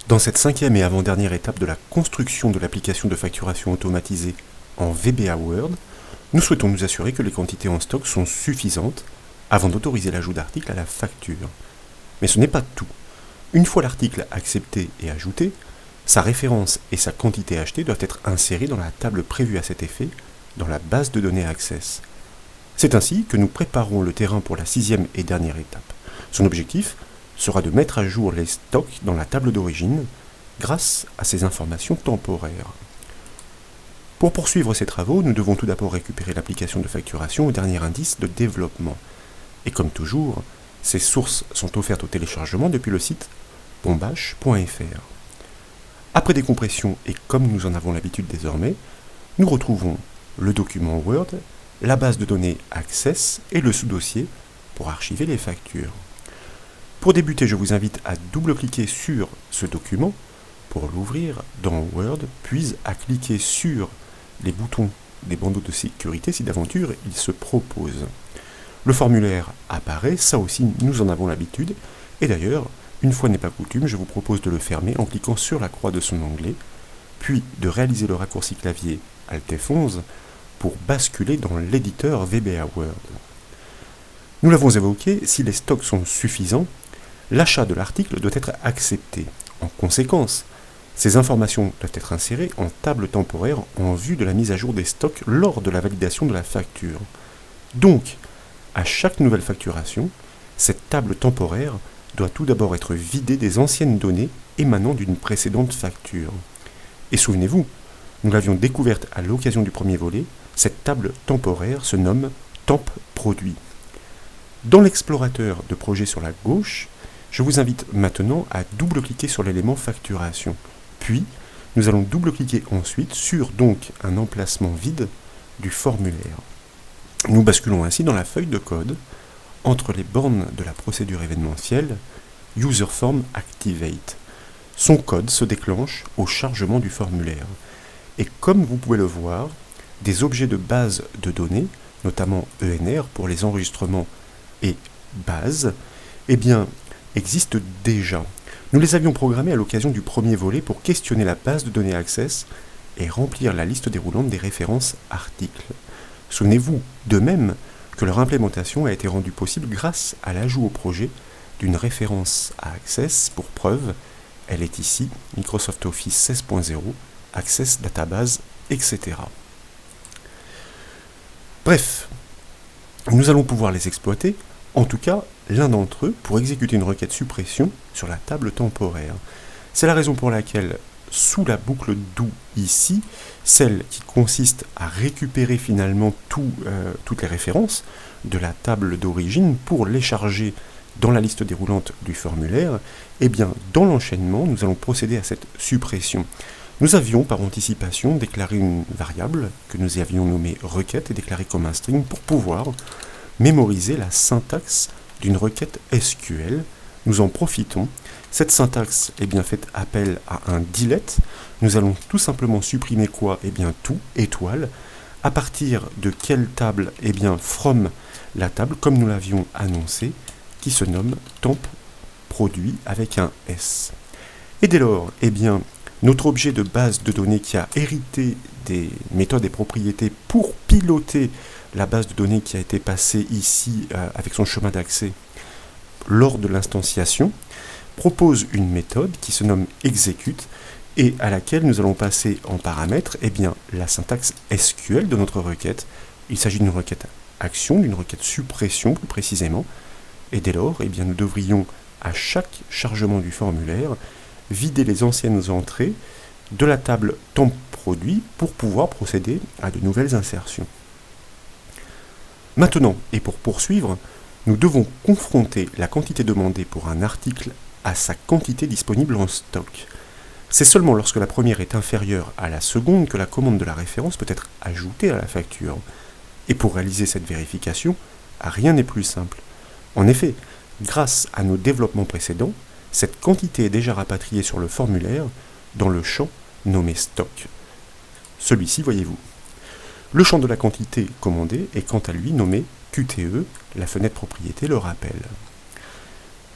Dans cette cinquième et avant-dernière étape de la construction de l'application de facturation automatisée en VBA Word, nous souhaitons nous assurer que les quantités en stock sont suffisantes avant d'autoriser l'ajout d'articles à la facture. Mais ce n'est pas tout. Une fois l'article accepté et ajouté, sa référence et sa quantité achetée doivent être insérées dans la table prévue à cet effet dans la base de données Access. C'est ainsi que nous préparons le terrain pour la sixième et dernière étape. Son objectif sera de mettre à jour les stocks dans la table d'origine grâce à ces informations temporaires. Pour poursuivre ces travaux, nous devons tout d'abord récupérer l'application de facturation au dernier indice de développement. Et comme toujours, ces sources sont offertes au téléchargement depuis le site bombache.fr. Après décompression et comme nous en avons l'habitude désormais, nous retrouvons le document Word, la base de données Access et le sous-dossier pour archiver les factures. Pour débuter, je vous invite à double-cliquer sur ce document pour l'ouvrir dans Word, puis à cliquer sur les boutons des bandeaux de sécurité si d'aventure il se propose. Le formulaire apparaît, ça aussi nous en avons l'habitude, et d'ailleurs, une fois n'est pas coutume, je vous propose de le fermer en cliquant sur la croix de son onglet, puis de réaliser le raccourci clavier Alt F11 pour basculer dans l'éditeur VBA Word. Nous l'avons évoqué, si les stocks sont suffisants, l'achat de l'article doit être accepté. En conséquence, ces informations doivent être insérées en table temporaire en vue de la mise à jour des stocks lors de la validation de la facture. Donc, à chaque nouvelle facturation, cette table temporaire doit tout d'abord être vidée des anciennes données émanant d'une précédente facture. Et souvenez-vous, nous l'avions découverte à l'occasion du premier volet, cette table temporaire se nomme Temp Produit. Dans l'explorateur de projet sur la gauche, je vous invite maintenant à double-cliquer sur l'élément facturation. Puis, nous allons double-cliquer ensuite sur donc un emplacement vide du formulaire. Nous basculons ainsi dans la feuille de code entre les bornes de la procédure événementielle UserForm Activate. Son code se déclenche au chargement du formulaire. Et comme vous pouvez le voir, des objets de base de données, notamment ENR pour les enregistrements et bases, existent déjà. Nous les avions programmés à l'occasion du premier volet pour questionner la base de données Access et remplir la liste déroulante des références articles. Souvenez-vous de même que leur implémentation a été rendue possible grâce à l'ajout au projet d'une référence à Access. Pour preuve, elle est ici, Microsoft Office 16.0, Access Database, etc. Bref, nous allons pouvoir les exploiter, en tout cas l'un d'entre eux, pour exécuter une requête suppression sur la table temporaire. C'est la raison pour laquelle, sous la boucle do ici, celle qui consiste à récupérer finalement toutes les références de la table d'origine pour les charger dans la liste déroulante du formulaire, dans l'enchaînement, nous allons procéder à cette suppression. Nous avions par anticipation déclaré une variable que nous avions nommée requête et déclarée comme un string pour pouvoir mémoriser la syntaxe d'une requête SQL. Nous en profitons. Cette syntaxe fait appel à un delete. Nous allons tout simplement supprimer quoi tout, étoile. À partir de quelle table from la table, comme nous l'avions annoncé, qui se nomme temp produit avec un S. Et dès lors, notre objet de base de données qui a hérité des méthodes et propriétés pour piloter la base de données qui a été passée ici avec son chemin d'accès lors de l'instanciation, propose une méthode qui se nomme execute et à laquelle nous allons passer en paramètre la syntaxe SQL de notre requête. Il s'agit d'une requête action, d'une requête suppression plus précisément, et dès lors, nous devrions à chaque chargement du formulaire vider les anciennes entrées de la table temp produit pour pouvoir procéder à de nouvelles insertions. Maintenant, et pour poursuivre, nous devons confronter la quantité demandée pour un article à sa quantité disponible en stock. C'est seulement lorsque la première est inférieure à la seconde que la commande de la référence peut être ajoutée à la facture. Et pour réaliser cette vérification, rien n'est plus simple. En effet, grâce à nos développements précédents, cette quantité est déjà rapatriée sur le formulaire dans le champ nommé stock. Celui-ci, voyez-vous. Le champ de la quantité commandée est quant à lui nommé QTE, la fenêtre propriété le rappelle.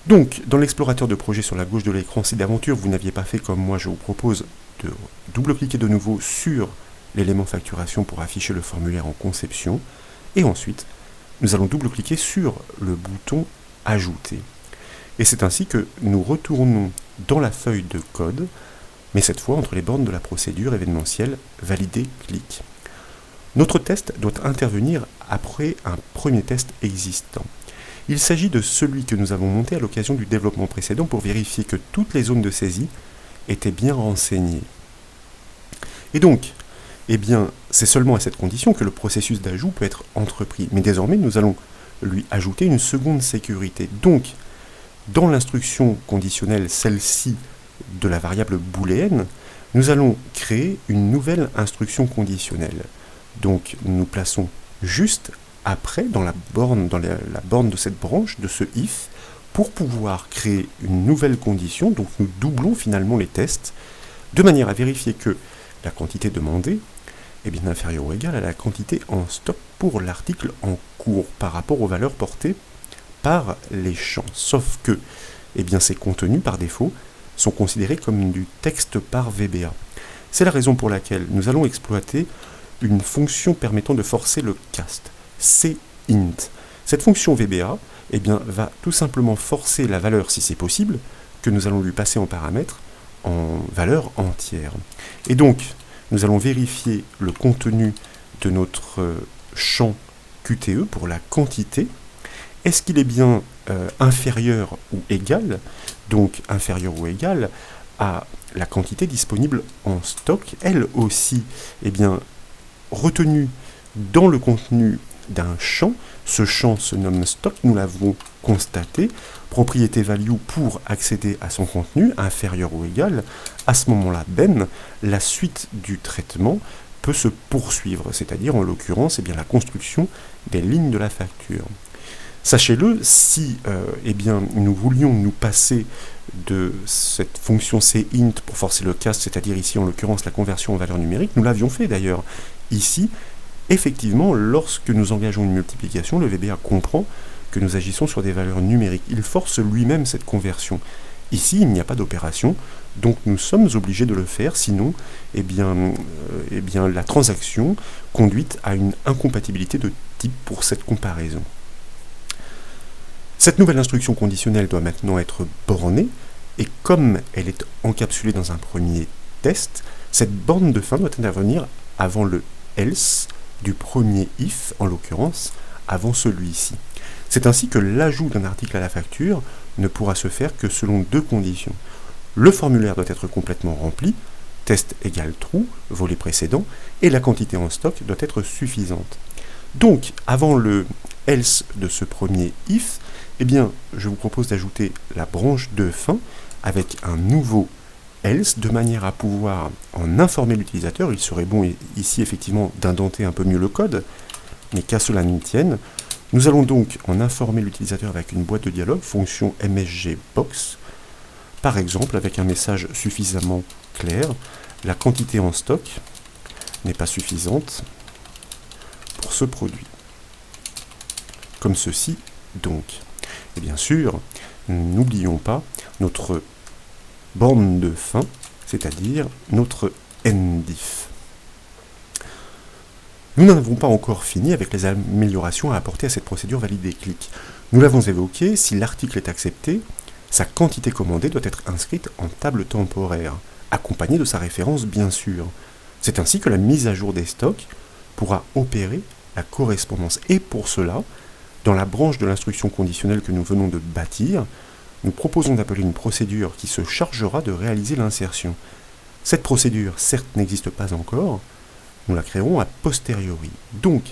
Donc, dans l'explorateur de projet sur la gauche de l'écran, si d'aventure vous n'aviez pas fait comme moi, je vous propose de double-cliquer de nouveau sur l'élément facturation pour afficher le formulaire en conception. Et ensuite, nous allons double-cliquer sur le bouton Ajouter. Et c'est ainsi que nous retournons dans la feuille de code, mais cette fois entre les bornes de la procédure événementielle Valider clic. Notre test doit intervenir après un premier test existant. Il s'agit de celui que nous avons monté à l'occasion du développement précédent pour vérifier que toutes les zones de saisie étaient bien renseignées. Et donc, eh bien, c'est seulement à cette condition que le processus d'ajout peut être entrepris. Mais désormais, nous allons lui ajouter une seconde sécurité. Donc, dans l'instruction conditionnelle, celle-ci de la variable booléenne, nous allons créer une nouvelle instruction conditionnelle. Donc, nous plaçons juste après, dans la borne de cette branche, de ce if, pour pouvoir créer une nouvelle condition. Donc, nous doublons finalement les tests, de manière à vérifier que la quantité demandée est bien inférieure ou égale à la quantité en stock pour l'article en cours par rapport aux valeurs portées par les champs. Sauf que eh bien, ces contenus, par défaut, sont considérés comme du texte par VBA. C'est la raison pour laquelle nous allons exploiter une fonction permettant de forcer le cast, cint. Cette fonction VBA eh bien, va tout simplement forcer la valeur, si c'est possible, que nous allons lui passer en paramètre, en valeur entière. Et donc, nous allons vérifier le contenu de notre champ QTE pour la quantité. Est-ce qu'il est bien inférieur ou égal, donc inférieur ou égal à la quantité disponible en stock, elle aussi, eh bien, retenue dans le contenu d'un champ. Ce champ se nomme stock, nous l'avons constaté. Propriété value pour accéder à son contenu, inférieur ou égal. À ce moment-là, ben, la suite du traitement peut se poursuivre, c'est-à-dire en l'occurrence eh bien, la construction des lignes de la facture. Sachez-le, si eh bien, nous voulions nous passer de cette fonction cint pour forcer le cast, c'est-à-dire ici en l'occurrence la conversion en valeur numérique, nous l'avions fait d'ailleurs. Ici, effectivement, lorsque nous engageons une multiplication, le VBA comprend que nous agissons sur des valeurs numériques. Il force lui-même cette conversion. Ici, il n'y a pas d'opération, donc nous sommes obligés de le faire, sinon eh bien, la transaction conduit à une incompatibilité de type pour cette comparaison. Cette nouvelle instruction conditionnelle doit maintenant être bornée, et comme elle est encapsulée dans un premier test, cette borne de fin doit intervenir avant le else du premier if, en l'occurrence, avant celui-ci. C'est ainsi que l'ajout d'un article à la facture ne pourra se faire que selon deux conditions. Le formulaire doit être complètement rempli, test égale true, volet précédent, et la quantité en stock doit être suffisante. Donc, avant le else de ce premier if, eh bien, je vous propose d'ajouter la branche de fin avec un nouveau else, de manière à pouvoir en informer l'utilisateur. Il serait bon ici effectivement d'indenter un peu mieux le code, mais qu'à cela ne tienne. Nous allons donc en informer l'utilisateur avec une boîte de dialogue, fonction msgbox, par exemple avec un message suffisamment clair. La quantité en stock n'est pas suffisante pour ce produit. Comme ceci donc. Et bien sûr, n'oublions pas notre borne de fin, c'est-à-dire notre endif. Nous n'avons pas encore fini avec les améliorations à apporter à cette procédure valider clic. Nous l'avons évoqué, si l'article est accepté, sa quantité commandée doit être inscrite en table temporaire, accompagnée de sa référence bien sûr. C'est ainsi que la mise à jour des stocks pourra opérer la correspondance. Et pour cela, dans la branche de l'instruction conditionnelle que nous venons de bâtir, nous proposons d'appeler une procédure qui se chargera de réaliser l'insertion. Cette procédure, certes, n'existe pas encore, nous la créerons a posteriori. Donc,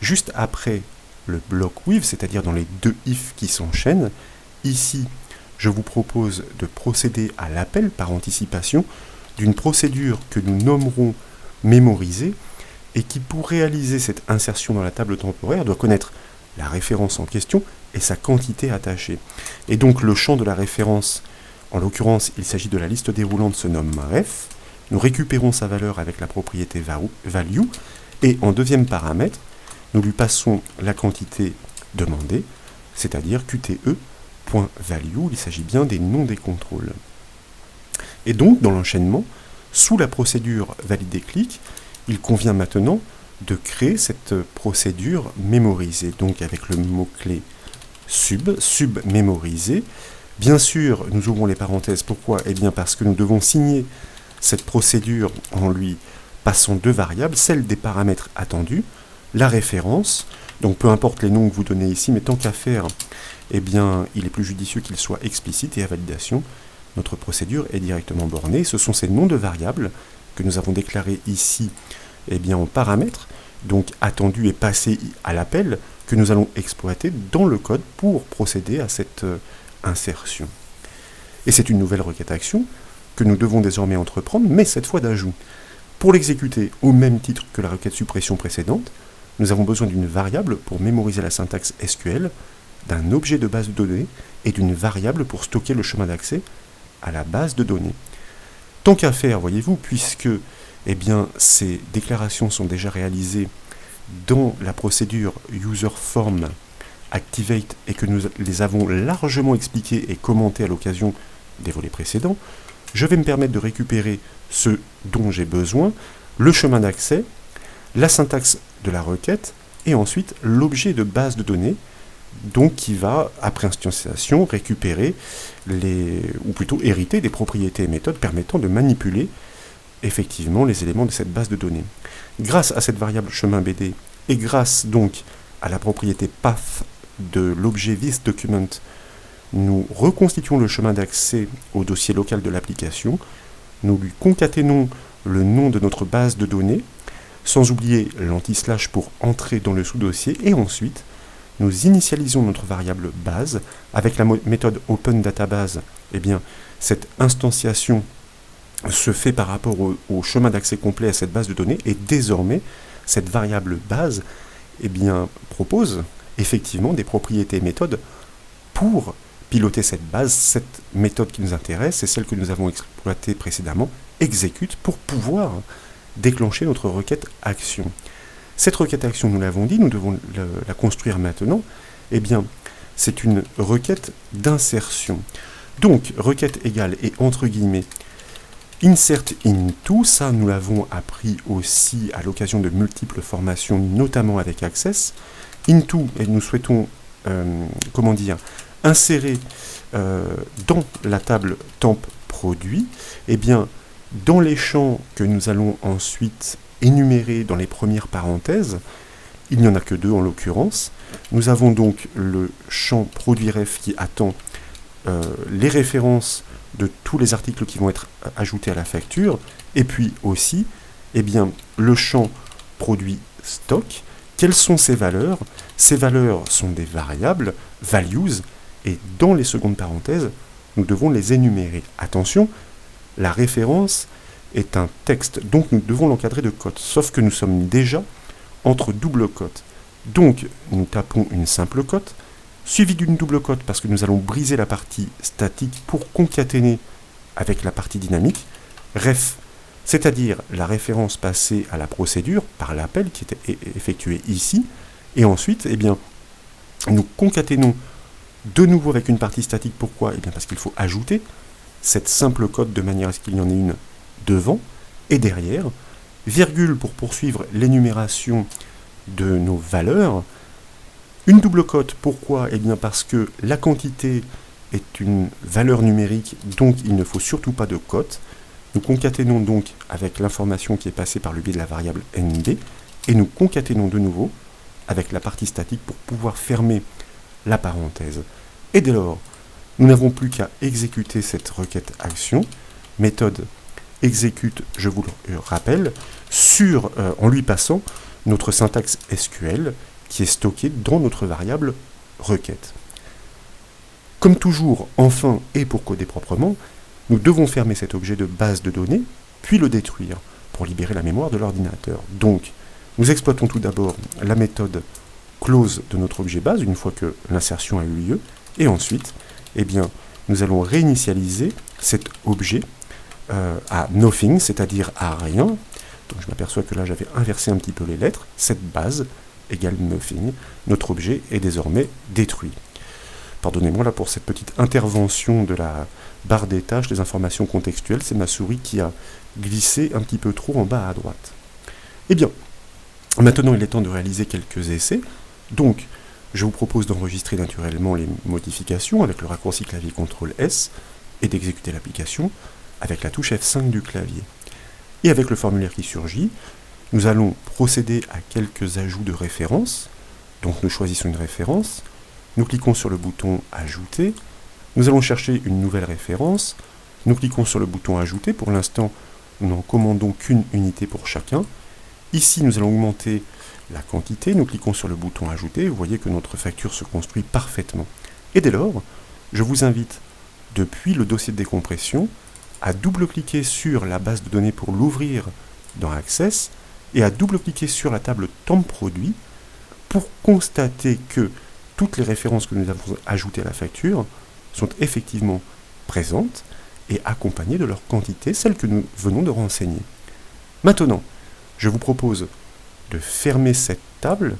juste après le bloc with, c'est-à-dire dans les deux if qui s'enchaînent, ici, je vous propose de procéder à l'appel par anticipation d'une procédure que nous nommerons mémoriser et qui, pour réaliser cette insertion dans la table temporaire, doit connaître la référence en question et sa quantité attachée. Et donc le champ de la référence, en l'occurrence il s'agit de la liste déroulante, se nomme ref. Nous récupérons sa valeur avec la propriété value et en deuxième paramètre, nous lui passons la quantité demandée, c'est-à-dire QTE .value, il s'agit bien des noms des contrôles. Et donc, dans l'enchaînement, sous la procédure valider clic, il convient maintenant de créer cette procédure mémorisée, donc avec le mot-clé sub mémorisé. Bien sûr, nous ouvrons les parenthèses. Pourquoi? Eh bien parce que nous devons signer cette procédure en lui passant deux variables, celle des paramètres attendus, la référence, donc peu importe les noms que vous donnez ici, mais tant qu'à faire, eh bien, il est plus judicieux qu'il soit explicite, et à validation, notre procédure est directement bornée. Ce sont ces noms de variables que nous avons déclarés ici, eh bien, en paramètres, donc attendus et passés à l'appel, que nous allons exploiter dans le code pour procéder à cette insertion. Et c'est une nouvelle requête action que nous devons désormais entreprendre, mais cette fois d'ajout. Pour l'exécuter au même titre que la requête suppression précédente, nous avons besoin d'une variable pour mémoriser la syntaxe SQL, d'un objet de base de données et d'une variable pour stocker le chemin d'accès à la base de données. Tant qu'à faire, voyez-vous, puisque eh bien, ces déclarations sont déjà réalisées dans la procédure userForm activate et que nous les avons largement expliquées et commentées à l'occasion des volets précédents, je vais me permettre de récupérer ce dont j'ai besoin, le chemin d'accès, la syntaxe de la requête et ensuite l'objet de base de données, donc qui va, après instantiation, récupérer ou plutôt hériter des propriétés et méthodes permettant de manipuler effectivement les éléments de cette base de données. Grâce à cette variable chemin BD et grâce donc à la propriété path de l'objet thisDocument, nous reconstituons le chemin d'accès au dossier local de l'application, nous lui concaténons le nom de notre base de données, sans oublier l'anti-slash pour entrer dans le sous-dossier, et ensuite nous initialisons notre variable base avec la méthode OpenDatabase. Eh bien, cette instantiation se fait par rapport au chemin d'accès complet à cette base de données, et désormais, cette variable base eh bien, propose effectivement des propriétés et méthodes pour piloter cette base. Cette méthode qui nous intéresse, c'est celle que nous avons exploitée précédemment, exécute pour pouvoir déclencher notre requête action. Cette requête action, nous l'avons dit, nous devons la construire maintenant. Eh bien, c'est une requête d'insertion. Donc, requête égale et entre guillemets, insert into, ça nous l'avons appris aussi à l'occasion de multiples formations, notamment avec Access. Into, et nous souhaitons, insérer dans la table temp produit, eh bien, dans les champs que nous allons ensuite énumérer dans les premières parenthèses, il n'y en a que deux en l'occurrence, nous avons donc le champ produit ref qui attend les références de tous les articles qui vont être ajoutés à la facture, et puis aussi eh bien, le champ produit stock. Quelles sont ces valeurs? Ces valeurs sont des variables, values, et dans les secondes parenthèses, nous devons les énumérer. Attention, la référence est un texte, donc nous devons l'encadrer de cotes, sauf que nous sommes déjà entre double cotes. Donc, nous tapons une simple cote, suivie d'une double cote parce que nous allons briser la partie statique pour concaténer avec la partie dynamique, ref, c'est-à-dire la référence passée à la procédure par l'appel qui était effectué ici, et ensuite, eh bien, nous concaténons de nouveau avec une partie statique. Pourquoi? Eh bien parce qu'il faut ajouter cette simple cote de manière à ce qu'il y en ait une devant et derrière, virgule pour poursuivre l'énumération de nos valeurs, une double cote. Pourquoi? Eh bien parce que la quantité est une valeur numérique, donc il ne faut surtout pas de cote. Nous concaténons donc avec l'information qui est passée par le biais de la variable ND, et nous concaténons de nouveau avec la partie statique pour pouvoir fermer la parenthèse. Et dès lors, nous n'avons plus qu'à exécuter cette requête action, méthode exécute, je vous le rappelle, en lui passant notre syntaxe SQL qui est stockée dans notre variable requête. Comme toujours, enfin, et pour coder proprement, nous devons fermer cet objet de base de données, puis le détruire pour libérer la mémoire de l'ordinateur. Donc, nous exploitons tout d'abord la méthode close de notre objet base, une fois que l'insertion a eu lieu, et ensuite, eh bien, nous allons réinitialiser cet objet à nothing, c'est-à-dire à rien. Donc je m'aperçois que là j'avais inversé un petit peu les lettres. Cette base égale nothing. Notre objet est désormais détruit. Pardonnez-moi là pour cette petite intervention de la barre des tâches, des informations contextuelles, c'est ma souris qui a glissé un petit peu trop en bas à droite. Eh bien, maintenant il est temps de réaliser quelques essais, donc je vous propose d'enregistrer naturellement les modifications avec le raccourci clavier CTRL-S et d'exécuter l'application avec la touche F5 du clavier. Et avec le formulaire qui surgit, nous allons procéder à quelques ajouts de références. Donc nous choisissons une référence, nous cliquons sur le bouton « Ajouter », nous allons chercher une nouvelle référence, nous cliquons sur le bouton « Ajouter », pour l'instant nous n'en commandons qu'une unité pour chacun. Ici nous allons augmenter la quantité, nous cliquons sur le bouton « Ajouter », vous voyez que notre facture se construit parfaitement. Et dès lors, je vous invite, depuis le dossier de décompression, à double-cliquer sur la base de données pour l'ouvrir dans Access et à double-cliquer sur la table Temps produit pour constater que toutes les références que nous avons ajoutées à la facture sont effectivement présentes et accompagnées de leur quantité, celle que nous venons de renseigner. Maintenant, je vous propose de fermer cette table,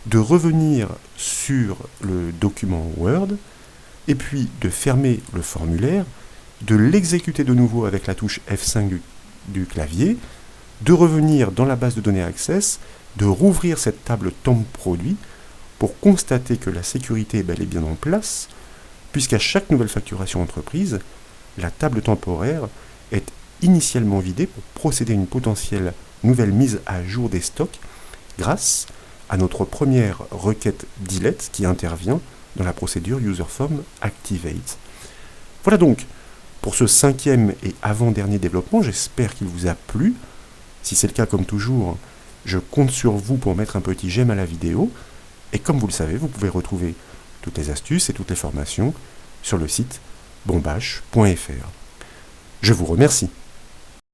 de revenir sur le document Word, et puis de fermer le formulaire, de l'exécuter de nouveau avec la touche F5 du clavier, de revenir dans la base de données Access, de rouvrir cette table Temps produit pour constater que la sécurité est bel et bien en place, puisqu'à chaque nouvelle facturation entreprise, la table temporaire est initialement vidée pour procéder à une potentielle nouvelle mise à jour des stocks grâce à notre première requête delete qui intervient dans la procédure UserForm Activate. Voilà donc pour ce 5e et avant-dernier développement, j'espère qu'il vous a plu. Si c'est le cas, comme toujours, je compte sur vous pour mettre un petit j'aime à la vidéo. Et comme vous le savez, vous pouvez retrouver toutes les astuces et toutes les formations sur le site bombache.fr. Je vous remercie.